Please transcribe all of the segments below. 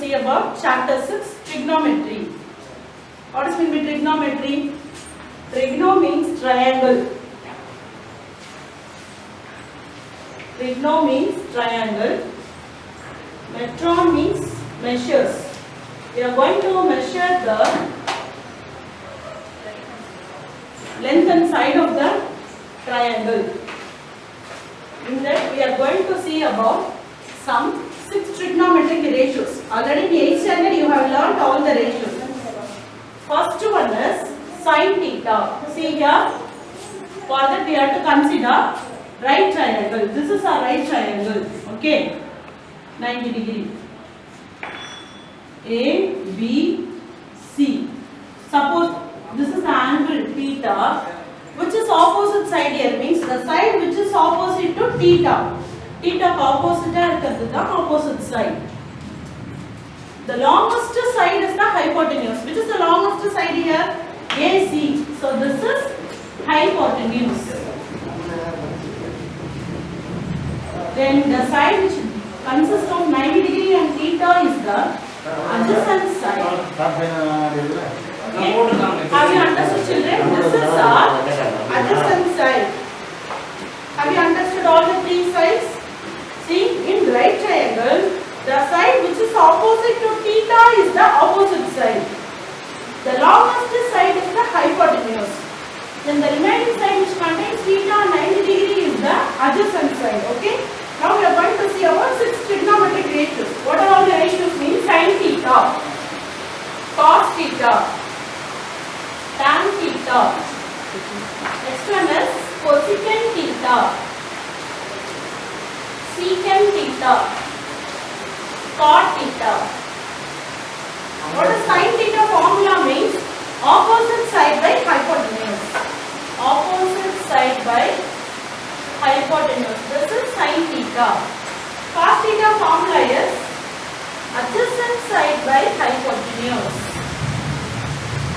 see about chapter 6, trigonometry. What does mean by trigonometry? Trigno means triangle. Trigno means triangle. Metron means measures. We are going to measure the length and side of the triangle. In that we are going to see about some 6 trigonometric ratios. Already in 8th standard you have learnt all the ratios. First one is sin theta. See here, for that we have to consider right triangle. This is our right triangle. Okay, 90 degree. A, B, C. Suppose this is the angle theta, which is opposite side here, means the side which is opposite to theta. Theta opposite is the opposite side. The longest side is the hypotenuse. Which is the longest side here? AC. So this is hypotenuse. Then the side which consists of 90 degree and theta is the adjacent side. Okay. Have you understood, children? This is our adjacent side. Have you understood all the 3 sides? See, in right triangle, the side which is opposite to theta is the opposite side. The longest side is the hypotenuse. Then the remaining side which contains theta 90 degree is the adjacent side. Okay. Now we are going to see about 6 trigonometric ratios. What are all the ratios mean? Sin theta, cos theta, tan theta. Next one is cosecant theta, secant theta, cot theta. What is sin theta formula means? Opposite side by hypotenuse. Opposite side by hypotenuse. This is sin theta. Cos theta formula is adjacent side by hypotenuse.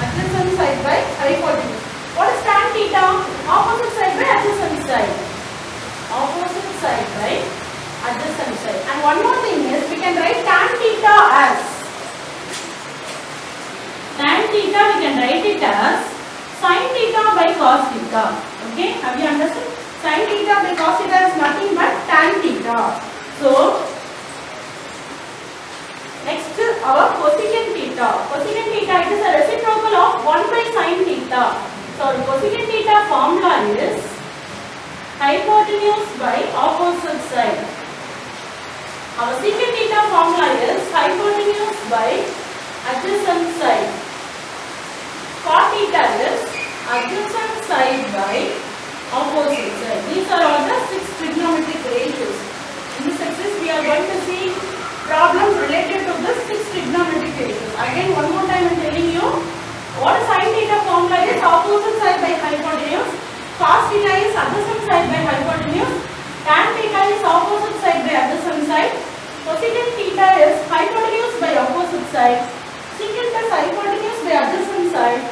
Adjacent side by hypotenuse. What is tan theta? Opposite side by adjacent side. Opposite side by adjacent side. And one more thing is, we can write tan theta as we can write it as sin theta by cos theta. Okay, have you understood? Sin theta by cos theta is nothing but tan theta. So next our cosecant theta. Cosecant theta, it is a reciprocal of 1 by sin theta. So the cosecant theta formula is hypotenuse by opposite side. Our secant theta formula is hypotenuse by adjacent side. Cot theta is adjacent side by opposite side. These are all the 6 trigonometric ratios. In this exercise we are going to see problems related to the 6 trigonometric ratios. Again, one more time I am telling you, what sin theta formula is opposite side by hypotenuse, cos theta is adjacent side by hypotenuse, tan theta is opposite side by adjacent side, cosecant theta is hypotenuse by opposite side, secant is hypotenuse by adjacent side,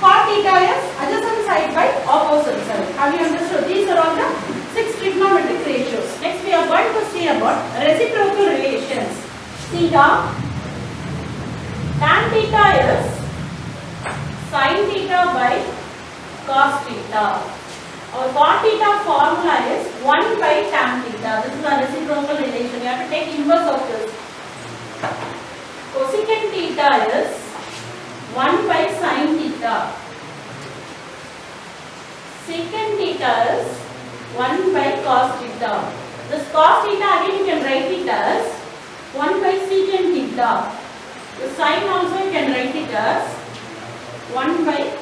cot theta is adjacent side by opposite side. Have you understood? These are all the 6 trigonometric ratios. Next we are going to see about reciprocal relations. Theta, tan theta is sin theta by cos theta. Our cot theta formula is 1 by tan theta. This is a reciprocal relation. You have to take inverse of this. Cosecant theta is 1 by sin theta. Secant theta is 1 by cos theta. This cos theta again you can write it as 1 by secant theta. The sin also you can write it as 1 by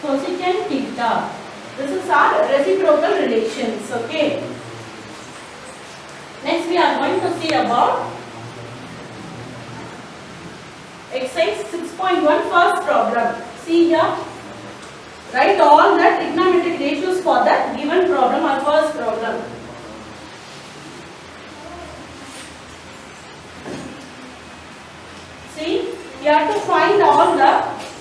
cosecant theta. This is our reciprocal relations. Okay. Next we are going to see about exercise 6.1 first problem. See here. Write all the trigonometric ratios for the given problem or first problem. See, you have to find all the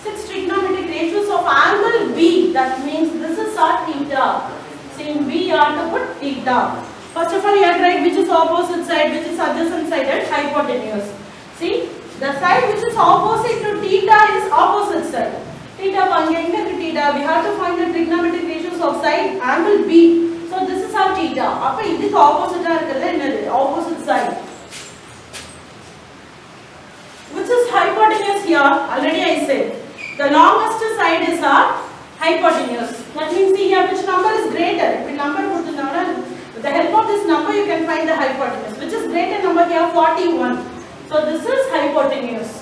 6 trigonometric ratios of angle B. That means this is our theta. See, in B you have to put theta. First of all, you have to write which is opposite side, which is adjacent side and hypotenuse. See, the The side which is opposite to theta is opposite side. Theta conjunct to theta. We have to find the trigonometric ratios of side angle B. So this is our theta. அப்ப இதுக்கு opposite இருக்குல்ல என்னது? Opposite side. Which is hypotenuse here? Already I said. The longest side is our hypotenuse. That means see here which number is greater. If number கொடுத்தனால with the help of this number you can find the hypotenuse. Which is greater number here? 41. So this is hypotenuse.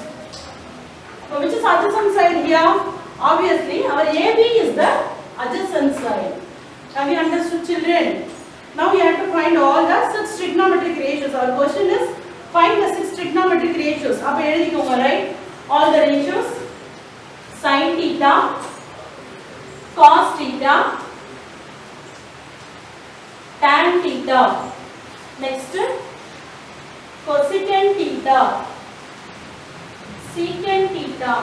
So which is adjacent side here? Obviously our AB is the adjacent side. Have you understood, children? Now we have to find all the 6 trigonometric ratios. Our question is find the 6 trigonometric ratios. அப்ப எழுதிக்கோங்க, right? All the ratios: sin theta, cos theta, tan theta. Next, cosecant theta, secant theta,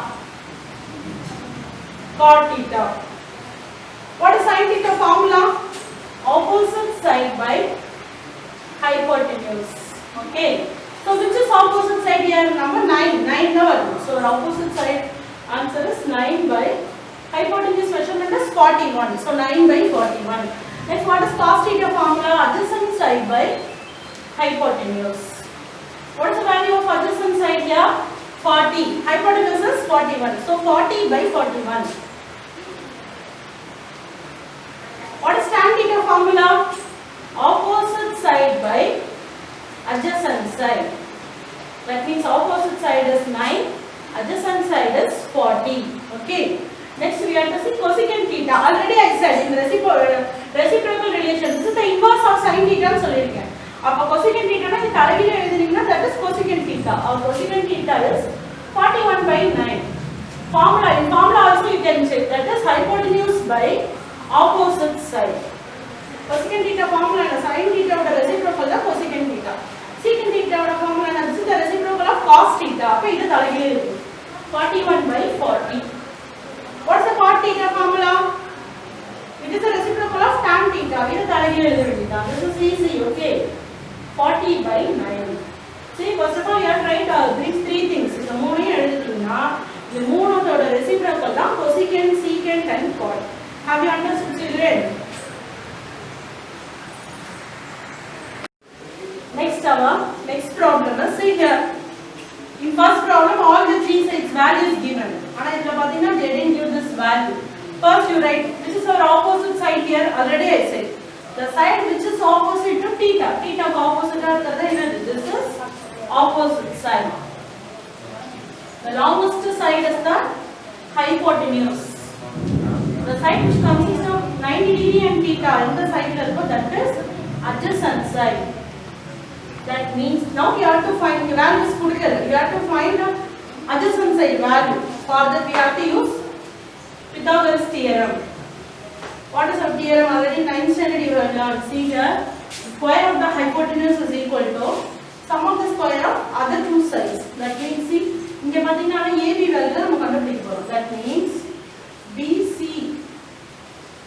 cot theta. What is sin theta formula? Opposite side by hypotenuse. Okay. So which is opposite side here? Number 9. 9 number. So opposite side answer is 9 by hypotenuse measurement is 41. So 9 by 41. Next, what is cos theta formula? Adjacent side by hypotenuse. What is the value of adjacent side here? 40. Hypotenuse is 41. So 40 by 41. What is tan theta formula? Opposite side by adjacent side. That means opposite side is 9, adjacent side is 40. Okay. Next we have to see cosecant theta. Already I said in reciprocal relation, this is the inverse of sin theta. அப்ப cosecant theta னா இந்த தலைகீழ எழுதினீங்கன்னா that is cosecant theta. Our cosecant theta is 41 by 9. Formula, in formula also you can check, that is hypotenuse by opposite side. Cosecant theta formula and sin theta oda reciprocal da cosecant theta. Secant theta oda formula and this is the reciprocal of cos theta. அப்ப இது தலைகீழ இருக்கு. 41 by 40. What is the cot theta formula? It is the reciprocal of tan theta. இது தலைகீழ எழுத வேண்டியதா. This is easy, okay? 40 by 9. See, first of all you have to write these 3 things. இந்த மூணையும் எழுதிட்டீங்கன்னா இந்த மூணோட reciprocal தான் cosecant, secant and cot. Have you understood, children? Next problem is, see here. In first problem all the 3 sides value is given. ஆனா இதுல பாத்தீங்கன்னா they didn't give this value. First you write this is our opposite side here. Already I said the side which is opposite to theta. Theta को opposite करता है ना. This is opposite side. The longest side is the hypotenuse. The side which consists of 90 degree and theta in the side that is adjacent side. That means now you have to find the values. You have to find the adjacent side value. For that we have to use Pythagoras theorem. What is our theorem? Already 9th standard you have learned. See here, square of the hypotenuse is equal to sum of the square of other 2 sides. That means see, இங்க பாத்தீங்கன்னா AB value நம்ம கண்டுபிடிக்க போறோம். That means BC.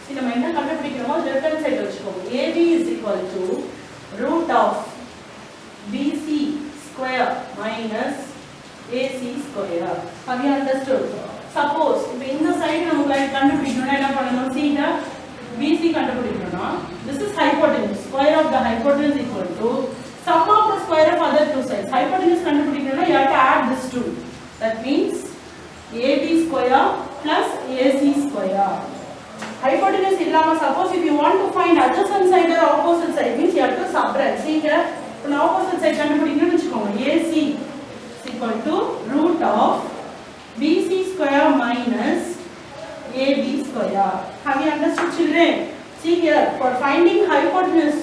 See நம்ம என்ன கண்டுபிடிக்கிறோமோ left hand side வெச்சுக்கோங்க. AB is equal to root of BC square minus AC square. Have you understood? Suppose இப்போ இந்த சைடு நம்ம கண்டுபிடிக்கணும்னா என்ன பண்ணணும்? See here, BC கண்டுபிடிக்கணும்னா this is hypotenuse. Square of the hypotenuse equal to sum of the square of other 2 sides. Hypotenuse கண்டுபிடிக்கணும்னா you have to add this 2. That means AB square plus AC square. Hypotenuse இல்லாம suppose if you want to find adjacent side or opposite side means you have to subtract. See here, இப்போ opposite side கண்டுபிடிக்கணும்னு வெச்சுக்கோங்க. AC is equal to root of BC square minus AB square. Have you understood, children? See here, for finding hypotenuse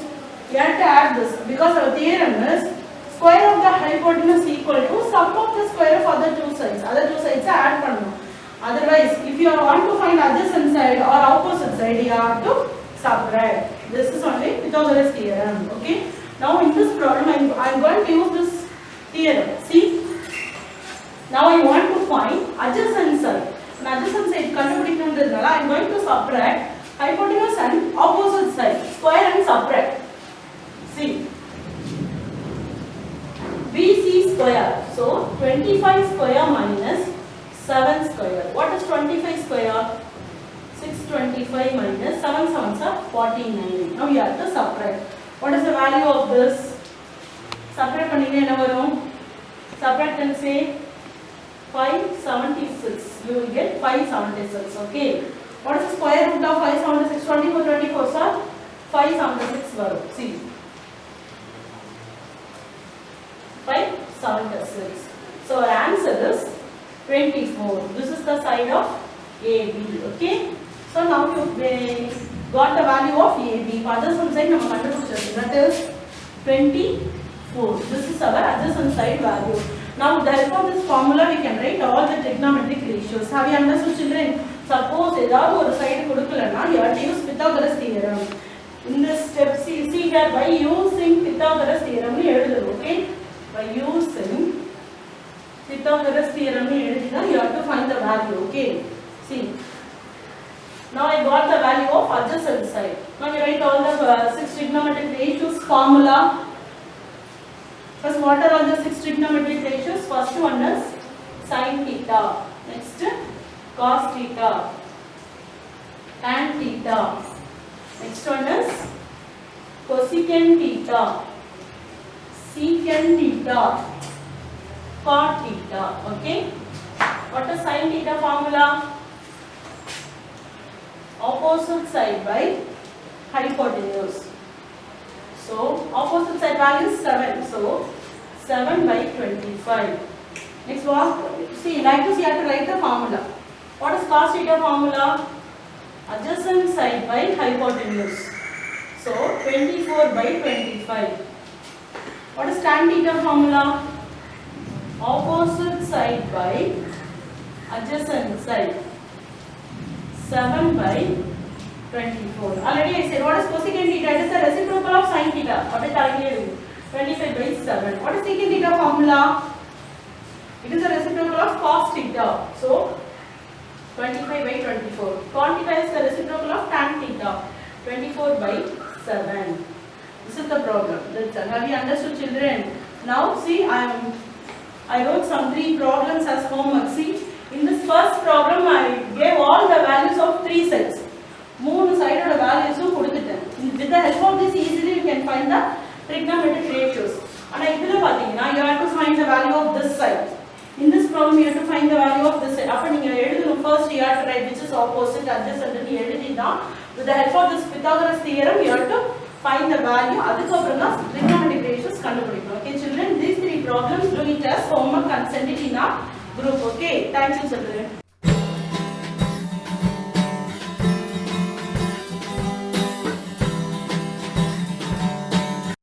you have to add this because our theorem is square of the hypotenuse equal to sum of the square of other 2 sides. Other 2 sides add பண்ணனும். Otherwise if you want to find adjacent side or opposite side you have to subtract. This is only Pythagoras theorem. Okay. Now in this problem I am going to use this theorem. See, now I want to find adjacent side. Adjacent side கண்டுபிடிக்கணும்ன்றதுனால I am going to subtract hypotenuse and opposite side. Square and subtract. See, BC square. So 25 square minus 7 square. What is 25 square? 625 minus 7 sevens are 49. Now you have to subtract. What is the value of this? Subtract பண்ணீங்க என்ன வரும்? Subtract and say 576. You will get 576. Okay. What is the square root of 576? 24 24 sir 576 varum. See. 576. So our answer is 24. This is the side of AB. Okay. So now you got the value of AB. Adjacent side நம்ம கண்டுபிடிச்சிருக்கோம். That is 24. This is our adjacent side value. Now with the help of this formula we can write all the trigonometric ratios. Have you understood children? Suppose ஏதாவது ஒரு side கொடுக்கலனா you have to use Pythagoras theorem. In this step see here by using Pythagoras theorem னு எழுதுறோம். Okay? By using Pythagoras theorem னு எழுதினா you have to find the value. Okay? See. Now I got the value of adjacent side. Now we write all the 6 trigonometric ratios formula. First, what are all the 6 trigonometric ratios? First one is sin theta. Next, cos theta. Tan theta. Next one is cosecant theta. Secant theta. Cot theta. Okay. What is sin theta formula? Opposite side by hypotenuse. So opposite side value is 7. So 7 by 25. Next what? See, like this you have to write the formula. What is cos theta formula? Adjacent side by hypotenuse. So 24 by 25. What is tan theta formula? Opposite side by adjacent side. 7 by 24. Already I said what is cosecant theta? It is the reciprocal of sin theta. What is 25 by 7. What is secant theta formula? It is the reciprocal of cos theta. So 25 by 24. Cot theta is the reciprocal of tan theta. 24 by 7. This is the problem. Have you understood children? Now see I wrote some 3 problems as homework. See. In this first problem, I gave all the values of 3 sides. 3 side of values கொடுத்துட்டேன். With the help of this, easily you can find the trigonometric ratios. And இதுல பாத்தீங்கன்னா you have to find the value of this side. In this problem, you have to find the value of this side. அப்ப நீங்க எழுதணும் first you have to write which is opposite adjacent னு எழுதினா with the help of this Pythagoras theorem, you have to find the value. அதுக்கப்புறம் தான் trigonometric ratios கண்டுபிடிக்கணும். Okay, children, these 3 problems do it as homework and send it in our group. Okay, thank you children.